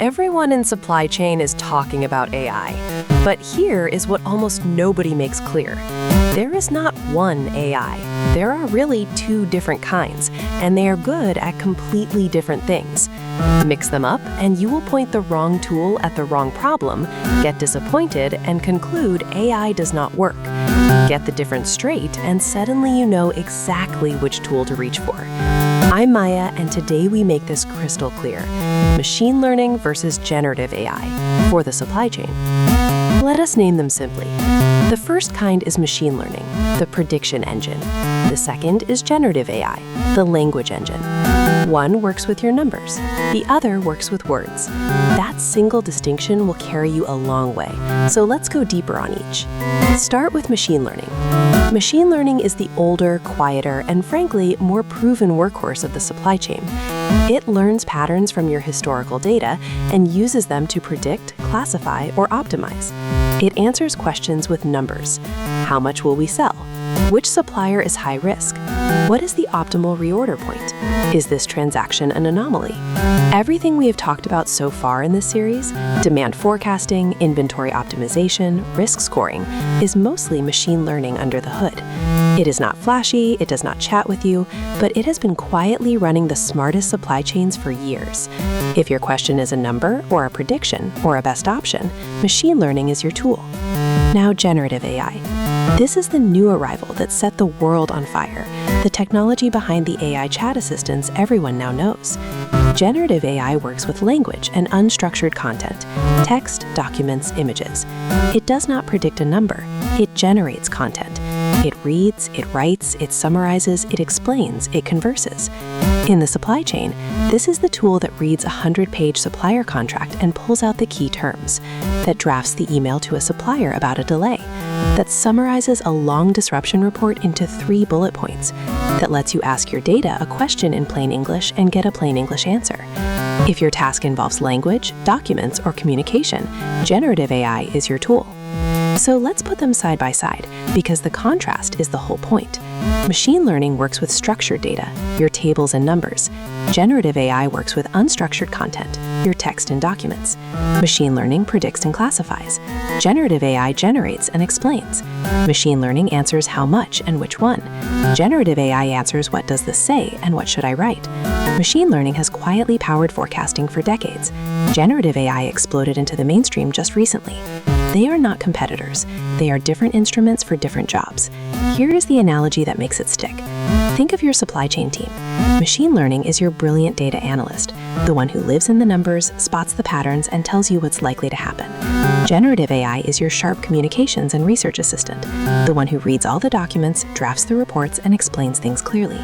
Everyone in supply chain is talking about AI, but here is what almost nobody makes clear. There is not one AI. There are really two different kinds, and they are good at completely different things. Mix them up, and you will point the wrong tool at the wrong problem, get disappointed, and conclude AI does not work. Get the difference straight, and suddenly you know exactly which tool to reach for. I'm Maya, and today we make this crystal clear. Machine learning versus generative AI for the supply chain. Let us name them simply. The first kind is machine learning, the prediction engine. The second is generative AI, the language engine. One works with your numbers, the other works with words. That single distinction will carry you a long way, so let's go deeper on each. Start with machine learning. Machine learning is the older, quieter, and frankly, more proven workhorse of the supply chain. It learns patterns from your historical data and uses them to predict, classify, or optimize. It answers questions with numbers. How much will we sell? Which supplier is high risk? What is the optimal reorder point? Is this transaction an anomaly? Everything we have talked about so far in this series, demand forecasting, inventory optimization, risk scoring, is mostly machine learning under the hood. It is not flashy, it does not chat with you, but it has been quietly running the smartest supply chains for years. If your question is a number, or a prediction, or a best option, machine learning is your tool. Now, generative AI. This is the new arrival that set the world on fire, the technology behind the AI chat assistants everyone now knows. Generative AI works with language and unstructured content, text, documents, images. It does not predict a number, it generates content. It reads, it writes, it summarizes, it explains, it converses. In the supply chain, this is the tool that reads a 100-page supplier contract and pulls out the key terms, that drafts the email to a supplier about a delay, that summarizes a long disruption report into 3 bullet points, that lets you ask your data a question in plain English and get a plain English answer. If your task involves language, documents, or communication, generative AI is your tool. So let's put them side by side, because the contrast is the whole point. Machine learning works with structured data, your tables and numbers. Generative AI works with unstructured content, your text and documents. Machine learning predicts and classifies. Generative AI generates and explains. Machine learning answers how much and which one. Generative AI answers what does this say and what should I write. Machine learning has quietly powered forecasting for decades. Generative AI exploded into the mainstream just recently. They are not competitors. They are different instruments for different jobs. Here is the analogy that makes it stick. Think of your supply chain team. Machine learning is your brilliant data analyst, the one who lives in the numbers, spots the patterns, and tells you what's likely to happen. Generative AI is your sharp communications and research assistant, the one who reads all the documents, drafts the reports, and explains things clearly.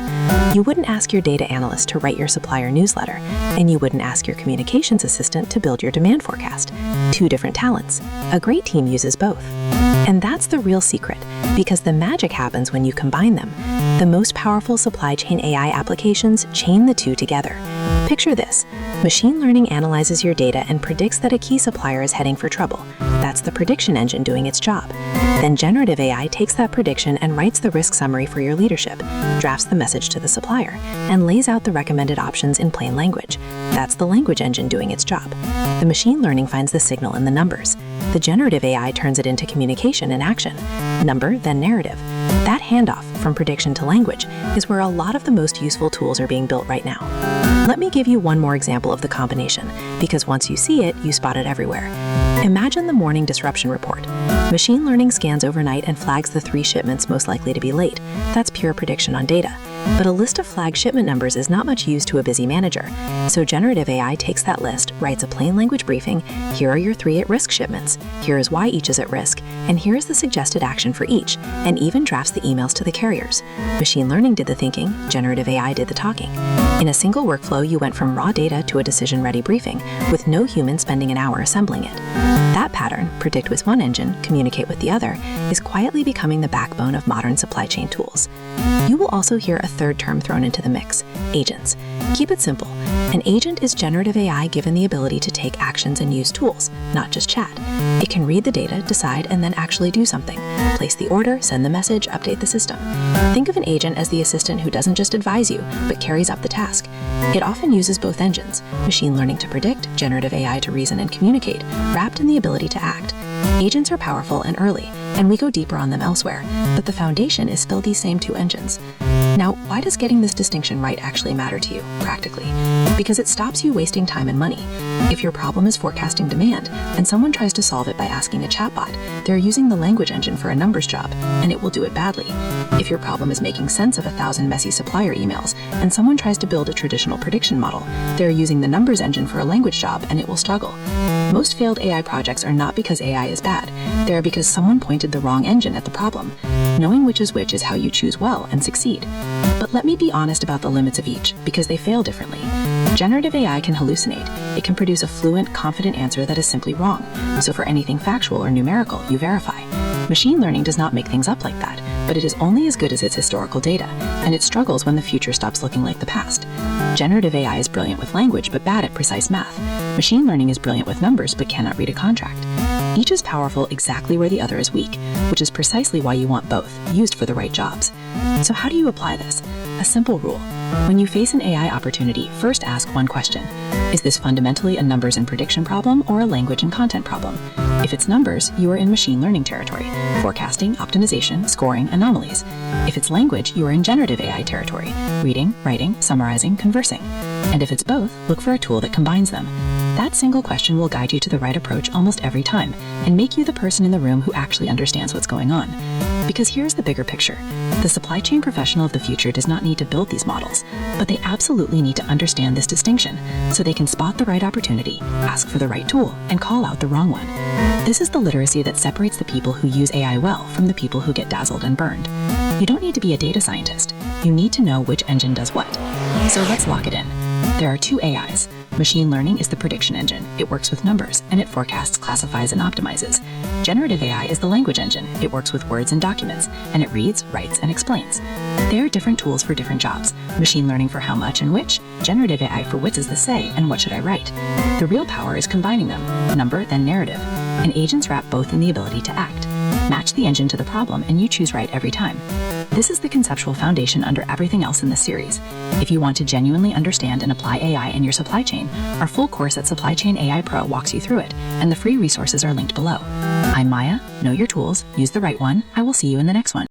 You wouldn't ask your data analyst to write your supplier newsletter, and you wouldn't ask your communications assistant to build your demand forecast. Two different talents. A great team uses both. And that's the real secret, because the magic happens when you combine them. The most powerful supply chain AI applications chain the two together. Picture this. Machine learning analyzes your data and predicts that a key supplier is heading for trouble. That's the prediction engine doing its job. Then generative AI takes that prediction and writes the risk summary for your leadership, drafts the message to the supplier, and lays out the recommended options in plain language. That's the language engine doing its job. The machine learning finds the signal in the numbers. The generative AI turns it into communication and action. Number, then narrative. That handoff from prediction to language is where a lot of the most useful tools are being built right now. Let me give you one more example of the combination, because once you see it, you spot it everywhere. Imagine the morning disruption report. Machine learning scans overnight and flags the 3 shipments most likely to be late. That's pure prediction on data. But a list of flagged shipment numbers is not much use to a busy manager. So generative AI takes that list, writes a plain language briefing, here are your 3 at-risk shipments, here is why each is at risk, and here is the suggested action for each, and even drafts the emails to the carriers. Machine learning did the thinking, generative AI did the talking. In a single workflow, you went from raw data to a decision-ready briefing, with no human spending an hour assembling it. That pattern, predict with one engine, communicate with the other, is quietly becoming the backbone of modern supply chain tools. You will also hear a third term thrown into the mix: agents. Keep it simple. An agent is generative AI given the ability to take actions and use tools, not just chat. It can read the data, decide, and then actually do something. Place the order, send the message, update the system. Think of an agent as the assistant who doesn't just advise you, but carries out the task. It often uses both engines: machine learning to predict, generative AI to reason and communicate, wrapped in the ability to act. Agents are powerful and early, and we go deeper on them elsewhere, but the foundation is still these same two engines. Now, why does getting this distinction right actually matter to you, practically? Because it stops you wasting time and money. If your problem is forecasting demand, and someone tries to solve it by asking a chatbot, they're using the language engine for a numbers job, and it will do it badly. If your problem is making sense of 1,000 messy supplier emails, and someone tries to build a traditional prediction model, they're using the numbers engine for a language job, and it will struggle. Most failed AI projects are not because AI is bad. They're because someone pointed the wrong engine at the problem. Knowing which is how you choose well and succeed. But let me be honest about the limits of each, because they fail differently. Generative AI can hallucinate. It can produce a fluent, confident answer that is simply wrong. So for anything factual or numerical, you verify. Machine learning does not make things up like that, but it is only as good as its historical data, and it struggles when the future stops looking like the past. Generative AI is brilliant with language, but bad at precise math. Machine learning is brilliant with numbers, but cannot read a contract. Each is powerful exactly where the other is weak, which is precisely why you want both, used for the right jobs. So how do you apply this? A simple rule. When you face an AI opportunity, first ask one question. Is this fundamentally a numbers and prediction problem or a language and content problem? If it's numbers, you are in machine learning territory: forecasting, optimization, scoring, anomalies. If it's language, you are in generative AI territory: reading, writing, summarizing, conversing. And if it's both, look for a tool that combines them. That single question will guide you to the right approach almost every time, and make you the person in the room who actually understands what's going on. Because here's the bigger picture. The supply chain professional of the future does not need to build these models, but they absolutely need to understand this distinction so they can spot the right opportunity, ask for the right tool, and call out the wrong one. This is the literacy that separates the people who use AI well from the people who get dazzled and burned. You don't need to be a data scientist. You need to know which engine does what. So let's lock it in. There are two AIs. Machine learning is the prediction engine. It works with numbers, and it forecasts, classifies, and optimizes. Generative AI is the language engine. It works with words and documents, and it reads, writes, and explains. They are different tools for different jobs. Machine learning for how much and which, generative AI for what does this say and what should I write. The real power is combining them, number, then narrative. And agents wrap both in the ability to act. Match the engine to the problem, and you choose right every time. This is the conceptual foundation under everything else in this series. If you want to genuinely understand and apply AI in your supply chain, our full course at Supply Chain AI Pro walks you through it, and the free resources are linked below. I'm Maya. Know your tools, use the right one. I will see you in the next one.